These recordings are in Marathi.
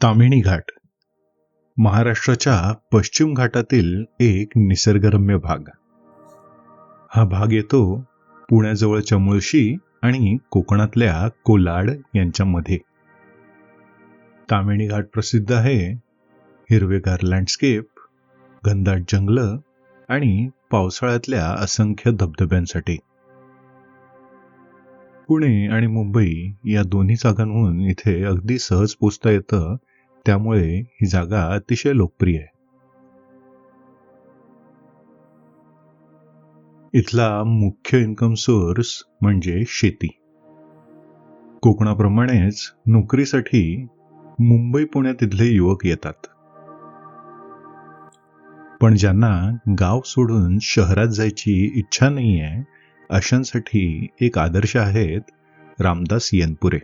ताम्हिणी घाट महाराष्ट्राच्या पश्चिम घाटातील एक निसर्गरम्य भाग. हा भाग येतो पुण्याजवळच्या मुळशी आणि कोकणातल्या कोलाड यांच्यामध्ये. ताम्हिणी घाट प्रसिद्ध आहे हिरवेगार लँडस्केप, घनदाट जंगलं आणि पावसाळ्यातल्या असंख्य धबधब्यांसाठी. पुणे आणि मुंबई या दोन्ही जागांहून इथे अगदी सहज पोचता येतं, त्यामुळे ही जागा अतिशय लोकप्रिय आहे. इथला मुख्य इन्कम सोर्स म्हणजे शेती. कोकणाप्रमाणेच नोकरीसाठी मुंबई पुण्यात इथले युवक येतात. पण ज्यांना गाव सोडून शहरात जायची इच्छा नाहीये, अशांसाठी एक आदर्श आहेत रामदास येनपुरे.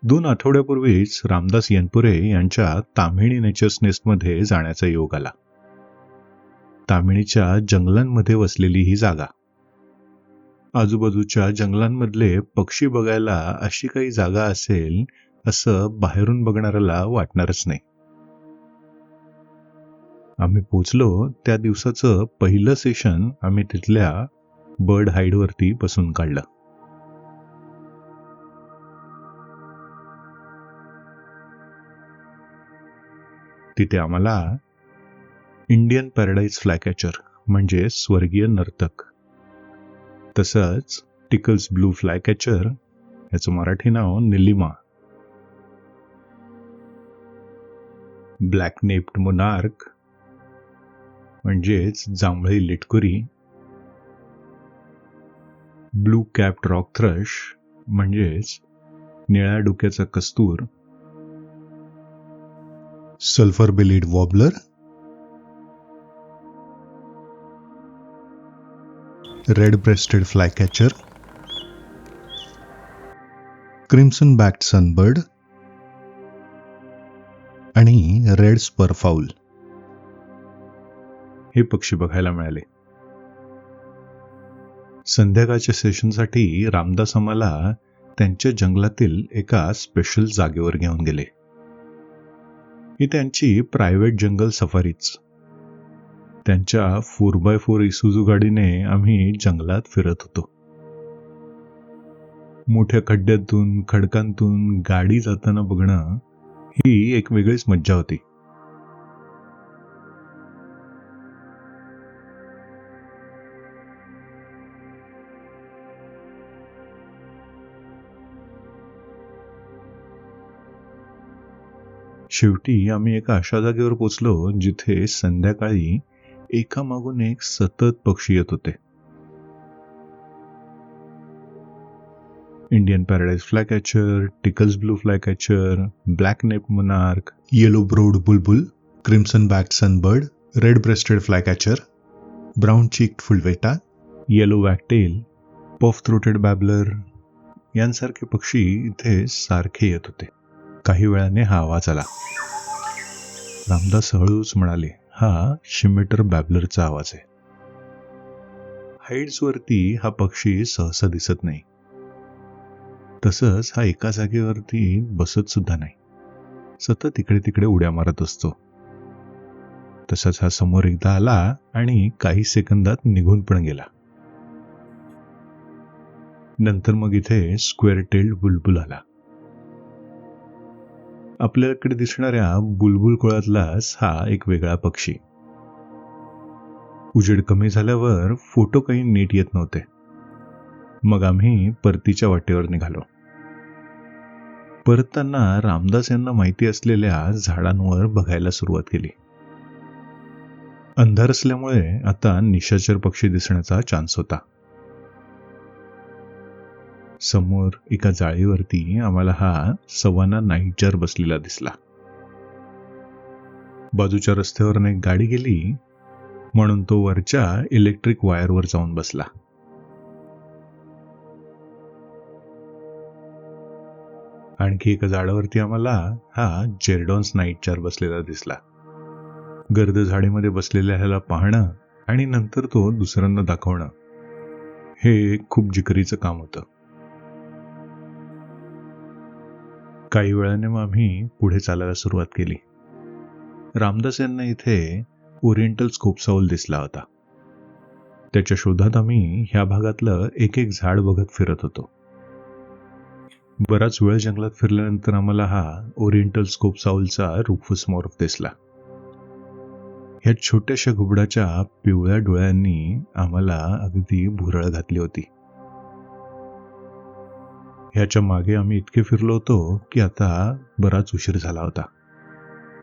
2 आठवड्यापूर्वीच रामदास येनपुरे यांच्या ताम्हिणी नेचर्स नेस्टमध्ये जाण्याचा योग आला. ताम्हिणीच्या जंगलांमध्ये वसलेली ही जागा. आजूबाजूच्या जंगलांमधले पक्षी बघायला अशी काही जागा असेल असं बाहेरून बघणाऱ्याला वाटणारच नाही. आम्ही पोचलो त्या दिवसाचं पहिलं सेशन आम्ही तिथल्या बर्ड हाईडवरती बसून काढलं. तिथे आम्हाला इंडियन पॅराडाईज फ्लायकॅचर म्हणजे स्वर्गीय नर्तक, तसंच टिकल्स ब्लू फ्लायकॅचर, याचं मराठी नाव निलिमा, ब्लॅक नेप्ड मोनार्क म्हणजेच जांभळी लिटकुरी, ब्लू कॅप्ड रॉक थ्रश म्हणजेच निळ्या डोक्याचा Kastur, sulphur bellied warbler, red breasted flycatcher, crimson backed sunbird आणि रेड स्पर फाऊल हे पक्षी बघायला मिळाले. संध्याकाळच्या सेशनसाठी रामदास आम्हाला त्यांच्या जंगलातील एका स्पेशल जागेवर घेऊन गेले. ही त्यांची प्रायव्हेट जंगल सफारीच. त्यांच्या 4x4 इसुझू गाडीने आम्ही जंगलात फिरत होतो. मोठ्या खड्ड्यातून खडकांतून गाडी जाताना बघणं ही एक वेगळीच मज्जा होती. शेवटी आम्ही एका अशा जागेवर पोचलो जिथे संध्याकाळी एकामागून एक सतत पक्षी येत होते. Indian paradise flycatcher, Tickell's blue flycatcher, black nape monarch, yellow browed bulbul, crimson backed sunbird, red breasted flycatcher, brown cheeked fulvetta, yellow wagtail, puff throated babbler यांसारखे पक्षी इथे सारखे येत होते. काही वेळाने हा आवाज आला. रामदास हळूच म्हणाले, हा शिमेटर बॅबलरचा आवाज आहे. हाईड्सवरती हा पक्षी सहसा दिसत नाही. तसंच हा एका जागेवरती बसत सुद्धा नाही. सतत इकडे तिकडे उड्या मारत असतो. तसंच हा समोर एकदा आला आणि काही सेकंदात निघून पण गेला. नंतर मग इथे स्क्वेअर टेल्ड बुलबुल आला. आपल्याकडे दिसणाऱ्या बुलबुल कुळातलाच हा एक वेगळा पक्षी. उजेड कमी झाल्यावर फोटो काही नीट येत नव्हते. मग आम्ही परतीच्या वाटेवर निघालो. परतताना रामदास यांना माहिती असलेल्या झाडांवर बघायला सुरुवात केली. अंधार असल्यामुळे आता निशाचर पक्षी दिसण्याचा चान्स होता. समोर एका जाळीवरती आम्हाला हा सवाना नाईटजार बसलेला दिसला. बाजूच्या रस्त्यावरून एक गाडी गेली म्हणून तो वरच्या इलेक्ट्रिक वायरवर जाऊन बसला. आणखी एका झाडावरती आम्हाला हा जेरडॉन्स नाईटजार बसलेला दिसला. गर्द झाडीमध्ये बसलेल्या ह्याला पाहणं आणि नंतर तो दुसऱ्यांना दाखवणं हे खूप जिकरीचं काम होतं. काही वेळाने मग आम्ही पुढे चालायला सुरुवात केली. रामदास यांना इथे ओरिएंटल स्कोप साऊल दिसला होता. त्याच्या शोधात आम्ही ह्या भागातलं एक एक झाड बघत फिरत होतो. बराच वेळ जंगलात फिरल्यानंतर आम्हाला हा ओरिएंटल स्कोप साऊलचा रुफस मॉर्फ दिसला. ह्या छोट्याशा घुबडाच्या पिवळ्या डोळ्यांनी आम्हाला अगदी भुरळ घातली होती. ह्याच्या मागे आम्ही इतके फिरलो होतो की आता बराच उशीर झाला होता.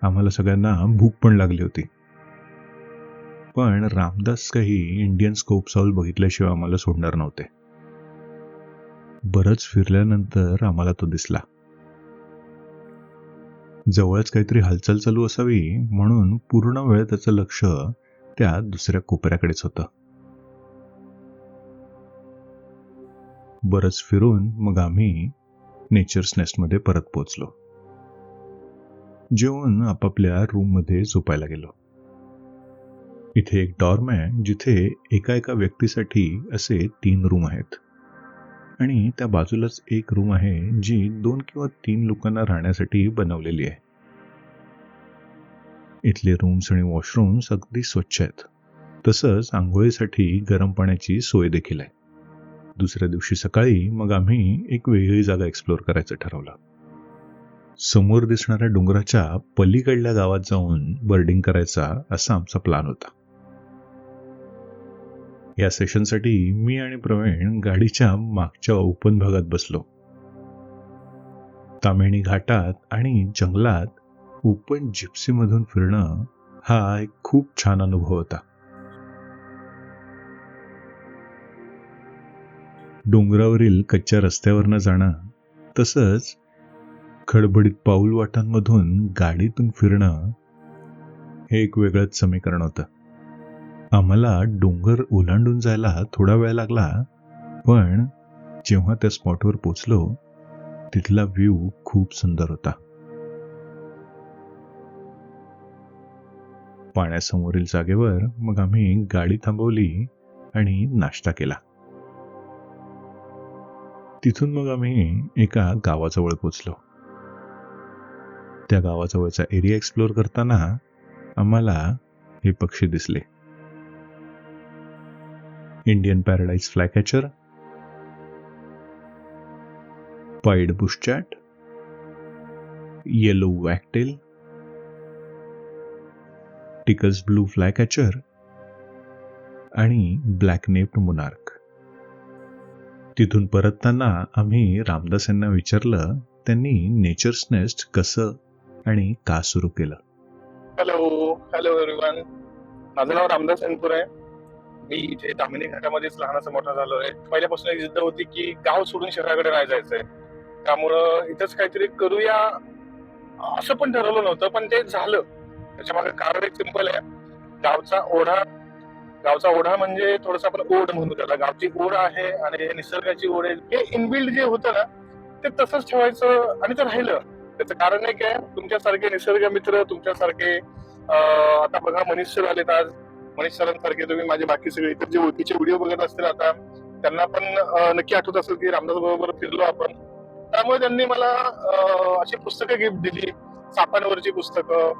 आम्हाला सगळ्यांना भूक पण लागली होती. पण रामदास काही इंडियन स्कोप साऊल बघितल्याशिवाय आम्हाला सोडणार नव्हते. बरंच फिरल्यानंतर आम्हाला तो दिसला. जवळच काहीतरी हालचाल चालू असावी म्हणून पूर्ण वेळ त्याचं लक्ष त्या दुसऱ्या कोपऱ्याकडेच होतं. बरंच फिरून मग आम्ही नेचर्स नेस्टमध्ये परत पोहोचलो. जेवून आपापल्या रूममध्ये झोपायला गेलो. इथे एक डॉर्म आहे जिथे एका एका व्यक्तीसाठी असे 3 रूम आहेत आणि त्या बाजूलाच एक रूम आहे जी 2 किंवा 3 लोकांना राहण्यासाठी बनवलेली आहे. इथले रूम्स आणि वॉशरूम्स अगदी स्वच्छ आहेत. तसंच आंघोळीसाठी गरम पाण्याची सोय देखील आहे. दुसऱ्या दिवशी सकाळी मग आम्ही एक वेगळी जागा एक्सप्लोर करायचं ठरवलं. समोर दिसणाऱ्या डोंगराच्या पलीकडल्या गावात जाऊन बर्डिंग करायचा असा आमचा प्लॅन होता. या सेशनसाठी मी आणि प्रवीण गाडीच्या मागच्या ओपन भागात बसलो. तामिणी घाटात आणि जंगलात ओपन जिप्सीमधून फिरणं हा एक खूप छान अनुभव होता. डोंगरावरील कच्च्या रस्त्यावरनं जाणं तसंच खडबडीत पाऊल वाटांमधून गाडीतून फिरणं हे एक वेगळंच समीकरण होतं. आम्हाला डोंगर ओलांडून जायला थोडा वेळ लागला, पण जेव्हा त्या स्पॉटवर पोचलो तिथला व्ह्यू खूप सुंदर होता. पाण्यासमोरील जागेवर मग आम्ही गाडी थांबवली आणि नाश्ता केला. तिथून मग आम्ही एका गावाजवळ पोचलो. त्या गावाजवळचा एरिया एक्सप्लोर करताना आम्हाला हे पक्षी दिसले. Indian paradise flycatcher, pied bushchat, yellow wagtail, Tickell's blue flycatcher आणि ब्लॅक नेप्ड मोनार्क. तिथून परतताना आम्ही रामदास यांना विचारलं त्यांनी नेचर्स नेस्ट कसं आणि का सुरू केलं. हॅलो एव्हरीवन, माझं नाव रामदास एनपूर आहे. मी इथे तामिनी घाटामध्येच लहानाचा मोठा झालो आहे. पहिल्यापासून एक जिद्द होती की गाव सोडून शहराकडे नाही जायचंय, त्यामुळं इथंच काहीतरी करूया असं पण ठरवलं नव्हतं, पण ते झालं. त्याच्या मागे कारण एक सिंपल आहे. गावचा ओढा म्हणजे थोडंसं आपण ओढ म्हणू त्याला. गावची ओढ आहे आणि निसर्गाची ओढ आहे. हे इनबिल्ड जे होतं ना ते तसंच ठेवायचं आणि ते राहिलं. त्याचं कारण नाही काय, तुमच्यासारखे निसर्ग मित्र, तुमच्यासारखे आता बघा मनीष सर आलेत आज. मनीष सरांसारखे तुम्ही माझे बाकी सगळे इतर जे ओळखीचे व्हिडिओ बघत असतील आता त्यांना पण नक्की आठवत असेल की रामदास बरोबर फिरलो आपण. त्यामुळे त्यांनी मला अशी पुस्तकं गिफ्ट दिली. सापांवरची पुस्तकं,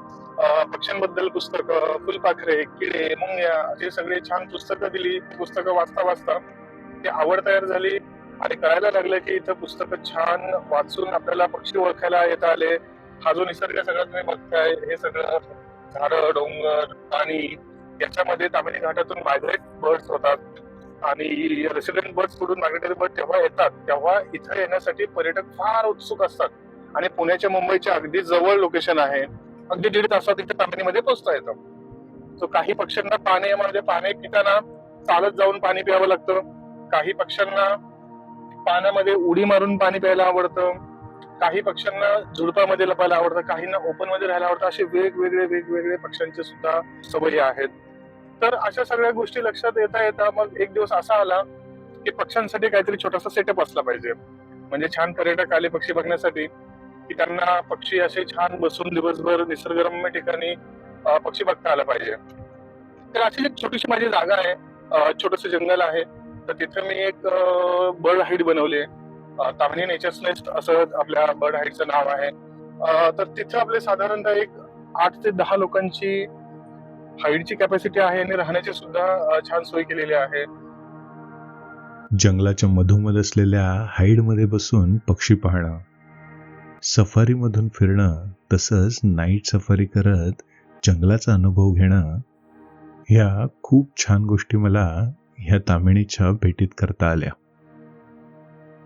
पक्ष्यांबद्दल पुस्तकं, फुलपाखरे, किडे, मुंग्या अशी सगळी छान पुस्तकं दिली. पुस्तकं वाचता वाचता ती आवड तयार झाली आणि करायला लागलं की इथं पुस्तकं छान वाचून आपल्याला पक्षी ओळखायला येता आले. हा जो निसर्ग सगळा तुम्ही बघताय हे सगळं झाडं, डोंगर, पाणी, याच्यामध्ये तामिनी घाटातून मायग्रेट बर्ड्स होतात आणि रेसिडेंट बर्ड्स कडून मायग्रेटरी बर्ड जेव्हा येतात तेव्हा इथं येण्यासाठी पर्यटक फार उत्सुक असतात. आणि पुण्याच्या मुंबईच्या अगदी जवळ लोकेशन आहे. अगदी 1.5 तासात इथे तामिनीमध्ये पोहोचता येतं. सो काही पक्ष्यांना पाणी पिताना चालत जाऊन पाणी प्यावं लागतं. काही पक्ष्यांना पाण्यामध्ये उडी मारून पाणी प्यायला आवडतं. काही पक्ष्यांना झुडपामध्ये लपायला आवडतं. काहींना ओपन मध्ये राहायला आवडतं. असे वेगवेगळे पक्ष्यांचे सुद्धा सवयी आहेत. तर अशा सगळ्या गोष्टी लक्षात येता मग एक दिवस असा आला की पक्ष्यांसाठी काहीतरी छोटासा सेटअप असला पाहिजे. म्हणजे छान पर्यटक आले पक्षी बघण्यासाठी की त्यांना पक्षी असे छान बसून दिवसभर निसर्गरम्य ठिकाणी पक्षी बघता आला पाहिजे. तर अशी एक छोटीशी माझी जागा आहे, छोटस जंगल आहे. तर तिथे मी एक बर्ड हाईट बनवले. तामिनी नेचर्स नेस्ट असं आपल्या बर्ड हाईटचं नाव आहे. तर तिथे आपले साधारणतः एक 8 ते 10 लोकांची हाईटची कॅपॅसिटी आहे आणि राहण्याची सुद्धा छान सोय केलेली आहे. जंगलाच्या मधोमध असलेल्या हाईडमध्ये बसून पक्षी पाहणं, सफारीमधून फिरणं, तसंच नाईट सफारी करत जंगलाचा अनुभव घेणं, ह्या खूप छान गोष्टी मला ह्या तामिणीच्या भेटीत करता आल्या.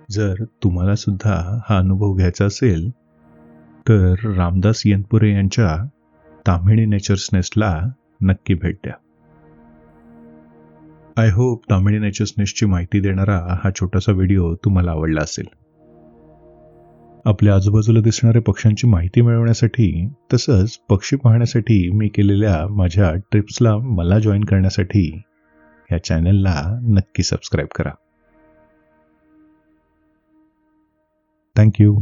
जर तुम्हाला सुद्धा हा अनुभव घ्यायचा असेल तर रामदास येनपुरे यांच्या तामिणी नेचर्स नेस्टला नक्की भेट द्या. आय होप तामिणी नेचर्स नेस्टची माहिती देणारा हा छोटासा व्हिडिओ तुम्हाला आवडला असेल. आपल्या आजूबाजूला दिसणाऱ्या पक्ष्यांची माहिती मिळवण्यासाठी तसंच पक्षी पाहण्यासाठी मी केलेल्या माझ्या ट्रिप्सला मला जॉईन करण्यासाठी या चॅनलला नक्की सबस्क्राईब करा. थँक्यू.